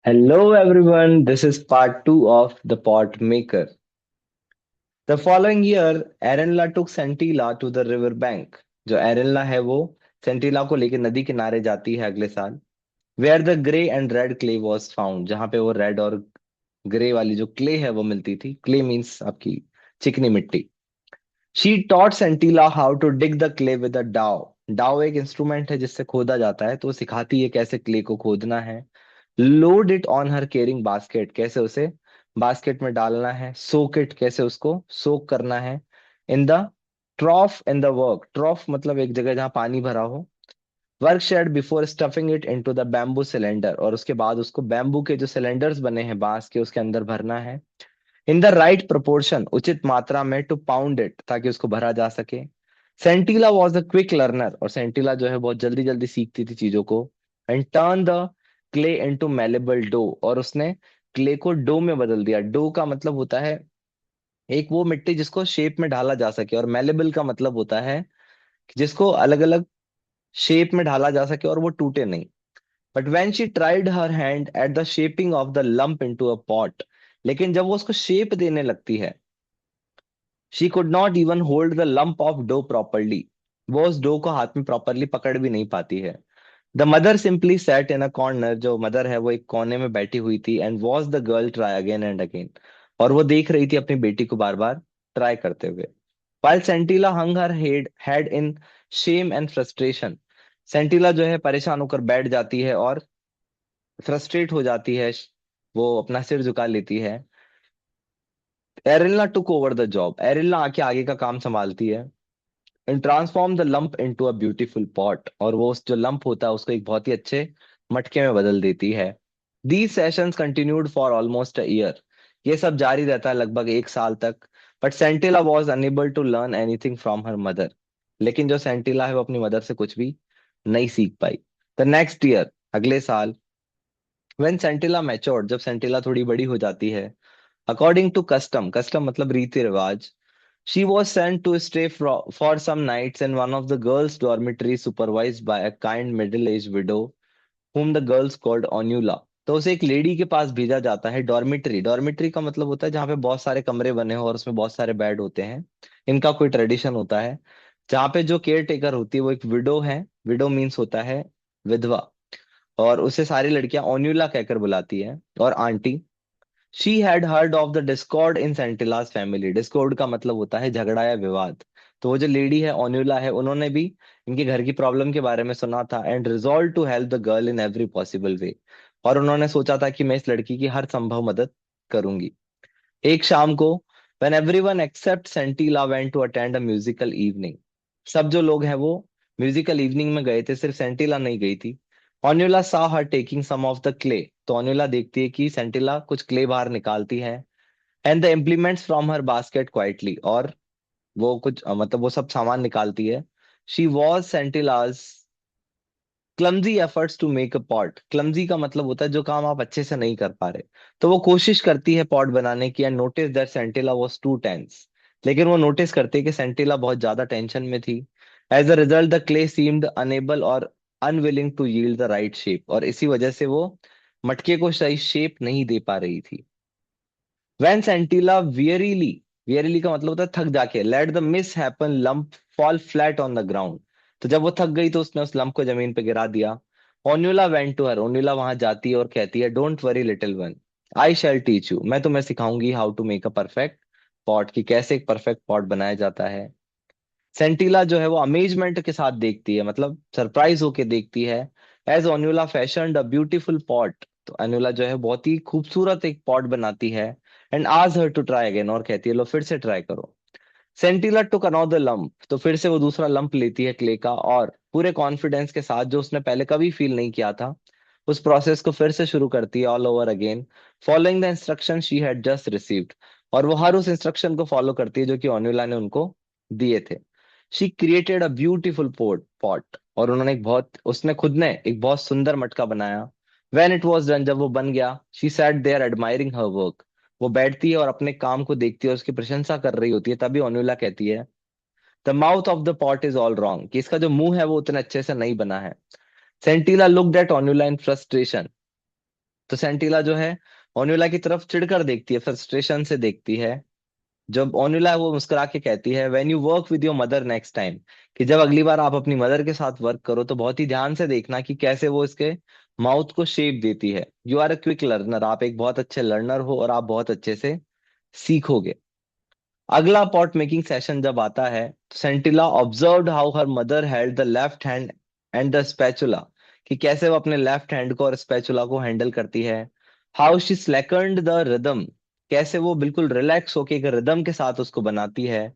Hello everyone, this is part 2 of The Pot Maker. The following year, एरेनला took सेंटीला to the river bank. जो एरेनला है वो सेंटीला को लेकर नदी किनारे जाती है अगले साल. Where the grey and red clay was found, जहाँ पे वो रेड और ग्रे वाली जो क्ले है वो मिलती थी. क्ले मीन्स आपकी चिकनी मिट्टी. She taught Sentila how to dig the clay with a dao. Dao एक इंस्ट्रूमेंट है जिससे खोदा जाता है, तो वो सिखाती है कैसे क्ले को खोदना है. Load it on her carrying basket, कैसे उसे बास्केट में डालना है. सोक इट, कैसे उसको सोक करना है. In the ट्रॉफ in the work, ट्रॉफ मतलब एक जगह जहां पानी भरा हो. Work shed before stuffing it into the bamboo cylinder, और उसके बाद उसको बैम्बू के जो सिलेंडर्स बने हैं बांस के उसके अंदर भरना है. इन द राइट प्रोपोर्शन, उचित मात्रा में, टू पाउंड इट, ताकि उसको भरा जा सके. सेंटीला वॉज अ क्विक लर्नर, और सेंटीला जो है बहुत जल्दी जल्दी सीखती थी चीजों को. And turn the clay into malleable dough, और उसने क्ले को डो में बदल दिया. डो का मतलब होता है एक वो मिट्टी जिसको शेप में ढाला जा सके, और मेलेबल का मतलब होता है कि जिसको अलग अलग शेप में ढाला जा सके और वो टूटे नहीं. But when she tried her hand at the shaping of the lump into a pot, लेकिन जब वो उसको शेप देने लगती है, she could not even hold the lump of dough properly. वो उस डो को हाथ में प्रॉपरली पकड़ भी नहीं पाती है. The mother simply set in a corner, जो मदर है वो एक कोने में बैठी हुई थी. And watch the girl try again and again, और वो देख रही थी अपनी बेटी को बार बार ट्राई करते हुए. while सेंटीला hung her head in shame and frustration, सेंटीला जो है परेशान होकर बैठ जाती है और फ्रस्ट्रेट हो जाती है. वो अपना सिर झुका लेती है. एरिल्ला टुक ओवर द जॉब, एरिल्ला आके आगे का काम संभालती है. And transform the lump into a beautiful pot, और वो उस जो लंप होता है उसको एक बहुत ही अच्छे मटके में बदल देती है. These sessions continued for almost a year. ये सब जारी रहता है लगभग एक साल तक. But Sentila was unable to learn anything from her mother, लेकिन जो सेंटिला है वो अपनी मदर से कुछ भी नहीं सीख पाई. द नेक्स्ट ईयर, अगले साल, व्हेन सेंटिला मैच्योर्ड, जब सेंटिला थोड़ी बड़ी हो जाती है, अकॉर्डिंग टू कस्टम, कस्टम मतलब रीति रिवाज, she was sent to stay for some nights in one of the girls' dormitories supervised by a kind middle-aged widow whom the girls called Onula. तो उसे एक लेडी के पास भेजा जाता है. डॉर्मिटरी, डॉर्मिटरी का मतलब होता है जहाँ पे बहुत सारे कमरे बने हो और उसमें बहुत सारे बेड होते हैं. इनका कोई ट्रेडिशन होता है जहाँ पे जो केयर टेकर होती है वो एक विडो है. विडो मीन्स होता है विधवा, और उसे सारी लड़कियां ओन्यूला कहकर बुलाती है, और aunty. She had heard of the discord in Sentila's family. Discord का मतलब होता है झगड़ा या विवाद. तो वो जो लेडी है ओन्यूला है, उन्होंने भी इनके घर की प्रॉब्लम के बारे में सुना था. And resolve to help the girl in every possible way, और उन्होंने सोचा था कि मैं इस लड़की की हर संभव मदद करूंगी. एक शाम को, when everyone except सेंटिला went to attend a musical evening, सब जो लोग हैं वो म्यूजिकल इवनिंग में गए थे, सिर्फ सेंटिला नहीं गई थी. ऑन्युला saw her taking some of the clay, तो ऑन्युला देखती है कि सेंटिला कुछ क्ले बाहर निकालती है. And the implements from her basket quietly, और वो कुछ मतलब वो सब सामान निकालती है. She was Sentila's clumsy efforts to make a pot. Clumsy का मतलब होता है जो काम आप अच्छे से नहीं कर पा रहे. तो वो कोशिश करती है पॉट बनाने की. And notice that Sentila was too tense, लेकिन वो नोटिस करती है कि सेंटिला बहुत ज्यादा टेंशन में थी. As a result the clay seemed unable और unwilling to yield the right shape, और इसी वजह से वो मटके को सही शेप नहीं दे पा रही थी. When सेंटिला wearily, wearily का मतलब होता है थक जाके, let the miss happen lump fall flat on the ground, तो जब वो थक गई तो उसने उस लंप को जमीन पे गिरा दिया. ओन्युला went to her, ओन्युला वहां जाती है और कहती है, don't worry little one, I shall teach you, मैं तुम्हें सिखाऊंगी how to make a perfect pot, की कैसे एक परफेक्ट पॉट बनाया जाता है. सेंटिला जो है वो अमेजमेंट के साथ देखती है, मतलब सरप्राइज होके देखती है. As Onula fashioned a beautiful pot, तो अनुला जो है बहुत ही खूबसूरत एक पॉट बनाती है. एंड आज हर टू ट्राई अगेन, और कहती है लो फिर से ट्राई करो. सेंटिला टुक अनदर लंप, तो फिर से वो दूसरा लंप लेती है क्ले का, और पूरे कॉन्फिडेंस के साथ, जो उसने पहले कभी फील नहीं किया था, उस प्रोसेस को फिर से शुरू करती है all over again, following the instruction she had just received. और वो हर उस इंस्ट्रक्शन को फॉलो करती है जो कि ओन्युला ने उनको दिए थे. She created a beautiful pot, और उन्होंने उसने खुद ने एक बहुत सुंदर मटका बनाया. व्हेन इट वाज डन, जब वो बन गया, she sat there admiring her work, वो बैठती है और अपने काम को देखती है और उसकी प्रशंसा कर रही होती है. तभी ओन्युला कहती है, the mouth of the pot is all wrong, कि इसका जो मुंह है वो उतने अच्छे से नहीं बना है. सेंटिला लुक्ड एट ओन्युला इन फ्रस्ट्रेशन, तो सेंटिला जो है ओन्यूला की तरफ चिढ़कर देखती है, फ्रस्ट्रेशन से देखती है। जब ओनिला है वो मुस्कुरा के कहती है, when you work with your mother next time, कि जब अगली बार आप अपनी मदर के साथ वर्क करो तो बहुत ही ध्यान से देखना कि कैसे वो इसके माउथ को शेप देती है। You are a quick learner, आप एक बहुत अच्छे लर्नर हो और आप बहुत अच्छे से सीखोगे। अगला पॉट मेकिंग सेशन जब आता है, Sentila observed how her mother held the left hand and the spatula, कि कैसे वो अपने लेफ्ट हैंड को और स्पैचुला को हैंडल करती है। हाउ शी स्लेकन्ड द रिदम, कैसे वो बिल्कुल रिलैक्स होके एक रिदम के साथ उसको बनाती है।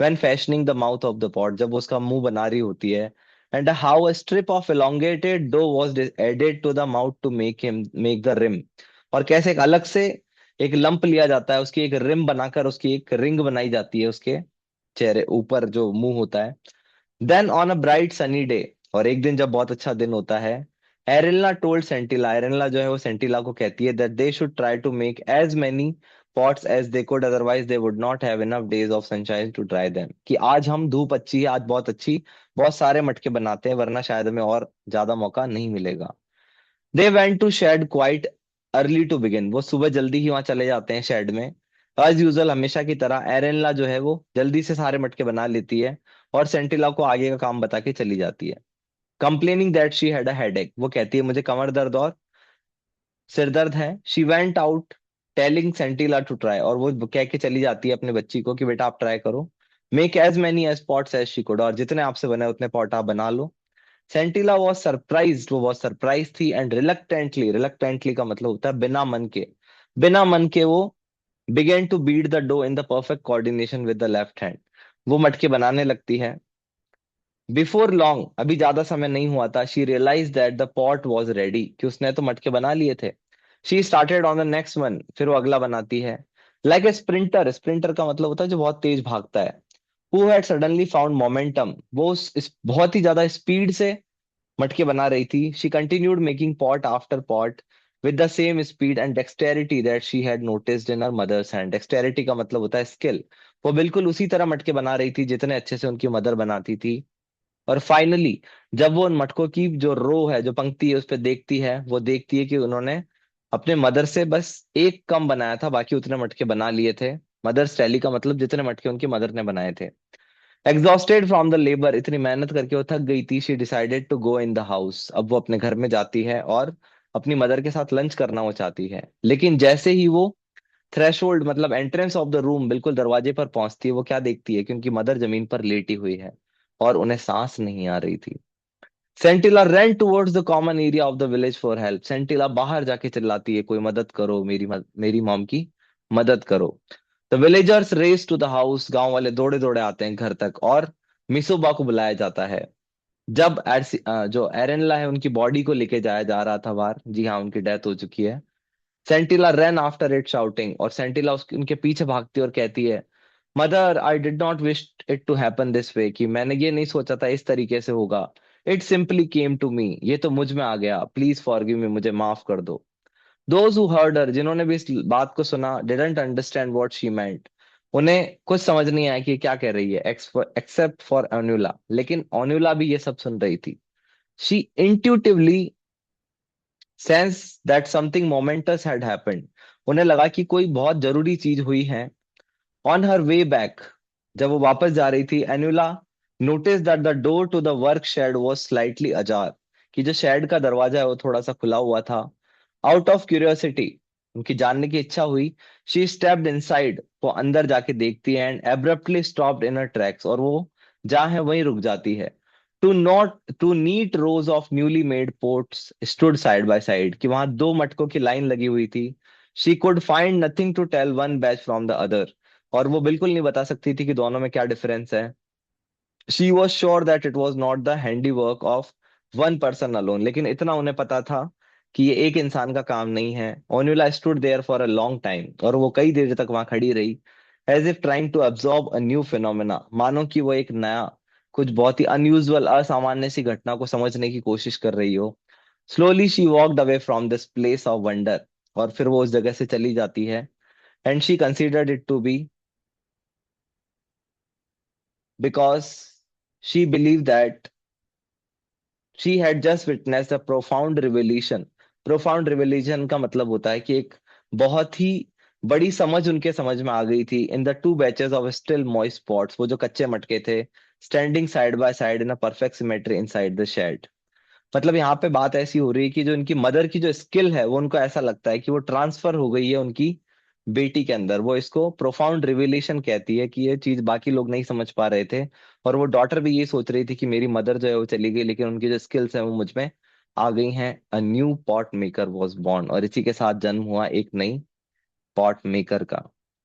When fashioning the mouth of the pot, जब वो उसका मुंह बना रही होती है। And how a strip of elongated dough was added to the mouth to make the rim, और कैसे एक अलग से एक लंप लिया जाता है, उसकी एक रिम बनाकर उसकी एक रिंग बनाई जाती है उसके चेहरे ऊपर जो मुंह होता है। Then on a bright sunny day, और एक दिन जब बहुत अच्छा दिन होता है, एरिनला टोल्ड सेंटिला, एरिनला जो है वो सेंटिला को कहती है that they should try to make as many pots as they could, otherwise they would not have enough days of sunshine to dry them, कि आज हम धूप अच्छी है, आज बहुत अच्छी, बहुत सारे मटके बनाते हैं, वरना शायद हमें और ज्यादा मौका नहीं मिलेगा। They went to shed quite early to begin, वो सुबह जल्दी ही वहां चले जाते हैं शेड में। एज यूजल, हमेशा की तरह एरेनला जो है वो जल्दी से सारे मटके बना लेती है और सेंटिला को आगे का काम बता के चली जाती है। Complaining that she had a headache, वो कहती है मुझे कमर दर्द और सिर दर्द है। She went out telling Sentila to try, और वो कह के चली जाती है अपने बच्ची को कि बेटा आप ट्राई करो। Make as many as pots as she could, और जितने आपसे बने उतने पॉट आप बना लो। सेंटिला वॉज सरप्राइज, वो बहुत सरप्राइज थी। एंड रिलक्टेंटली, रिलक्टेंटली का मतलब होता है बिना मन के, बिना मन के वो began to beat the dough in the perfect coordination with the left hand, वो मटके बनाने लगती है। बिफोर लॉन्ग, अभी ज्यादा समय नहीं हुआ था, she realise that the pot was ready, कि उसने तो मटके बना लिए थे। She started on the next one, फिर वो अगला बनाती है। लाइक ए स्प्रिंटर, स्प्रिंटर का मतलब होता है जो बहुत तेज भागता है। Who had suddenly found momentum, वो इस बहुत ही ज्यादा स्पीड से मटके बना रही थी। She continued making pot after pot with the same speed and dexterity that she had noticed in her mother's hand. Dexterity का मतलब होता है स्किल, वो बिल्कुल उसी तरह मटके बना रही थी जितने अच्छे से उनकी मदर बनाती थी। और फाइनली जब वो उन मटकों की जो रो है, जो पंक्ति है, उस पर देखती है, वो देखती है कि उन्होंने अपने मदर से बस एक कम बनाया था, बाकी उतने मटके बना लिए थे। मदर्स टैली का मतलब जितने मटके उनकी मदर ने बनाए थे। एग्जॉस्टेड फ्रॉम द लेबर, इतनी मेहनत करके वो थक गई थी। She decided to go in the house, अब वो अपने घर में जाती है और अपनी मदर के साथ लंच करना वो चाहती है। लेकिन जैसे ही वो थ्रेशोल्ड मतलब एंट्रेंस ऑफ द रूम, बिल्कुल दरवाजे पर पहुंचती है, वो क्या देखती है कि उनकी मदर जमीन पर लेटी हुई है और उन्हें सांस नहीं आ रही थी। Sentila ran towards the common area of the village for help, Sentila बाहर जाके चिल्लाती है कोई मदद करो, मेरी मॉम की मदद करो। The villagers race to the house, गांव वाले दौड़े दौड़े आते हैं घर तक और मिसोबा को बुलाया जाता है। जब जो एरेनला है उनकी बॉडी को लेके जाया जा रहा था बाहर, जी हाँ उनकी डेथ हो चुकी है। सेंटिला रन आफ्टर इट शाउटिंग, और सेंटिला उसके उनके पीछे भागती है और कहती है, mother I did not wish it to happen this way, कि मैंने ये नहीं सोचा था इस तरीके से होगा। It simply came to me, ये तो मुझ में आ गया, प्लीज फॉरगिव मी, मुझे माफ कर दो। दोज हु हर्ड हर, जिन्होंने भी इस बात को सुना, didn't understand what she meant, उन्हें कुछ समझ नहीं आया कि ये क्या कह रही है, एक्सेप्ट फॉर ओन्यूला, लेकिन ओन्यूला भी ये सब सुन रही थी। She intuitively sense that something moments had happened, उन्हें लगा कि कोई बहुत जरूरी चीज हुई है। ऑन हर वे बैक, जब वो वापस जा रही थी, Enula notice that the door to the work shed was slightly ajar, कि जो शेड का दरवाजा है वो थोड़ा सा खुला हुआ था। आउट ऑफ क्यूरियोसिटी, उनकी जानने की इच्छा हुई, शी स्टेप्ड इनसाइड, वो अंदर जाके देखती है। And abruptly stopped in her tracks, और वो जहाँ है वहीं रुक जाती है। Two neat rows of newly made pots stood side by side, कि वहां दो मटकों की लाइन लगी हुई थी। She could find nothing to tell one batch from the other, और वो बिल्कुल नहीं बता सकती थी कि दोनों में क्या डिफरेंस है। She was sure that it was not the handy work of one person alone, लेकिन इतना उन्हें पता था कि ये एक इंसान का काम नहीं है। Onula stood there for a long time, और वो कई देर तक वहां खड़ी रही। As if trying to absorb a new phenomena, मानो कि वो एक नया, कुछ बहुत ही अनयूजुअल, असामान्य सी घटना को समझने की कोशिश कर रही हो। Slowly she walked away from this place of wonder, और फिर वो उस जगह से चली जाती है। And she considered it to be, because she believed that she had just witnessed a profound revelation, profound revelation का मतलब होता है कि एक बहुत ही बड़ी समझ उनके समझ में आ गई थी। In the two batches of still moist spots, वो जो कच्चे मटके थे, standing side by side in a perfect symmetry inside the shed. मतलब यहाँ पे बात ऐसी हो रही है कि जो इनकी मदर की जो स्किल है वो उनको ऐसा लगता है कि वो ट्रांसफर हो गई है उनकी बेटी के अंदर। वो इसको प्रोफाउंड रिविलेशन कहती है कि ये चीज बाकी लोग नहीं समझ पा रहे थे। और वो डॉटर भी ये सोच रही थी कि मेरी मदर जो है वो चली गई, लेकिन उनकी जो स्किल्स है वो मुझ में आ गई हैं। A new pot maker was born, और इसी के साथ जन्म हुआ एक नई पॉट मेकर का।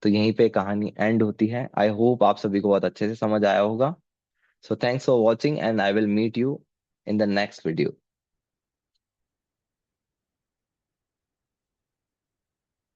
तो यहीं पे कहानी एंड होती है। आई होप आप सभी को बहुत अच्छे से समझ आया होगा। So thanks for watching and I will meet you in the next video.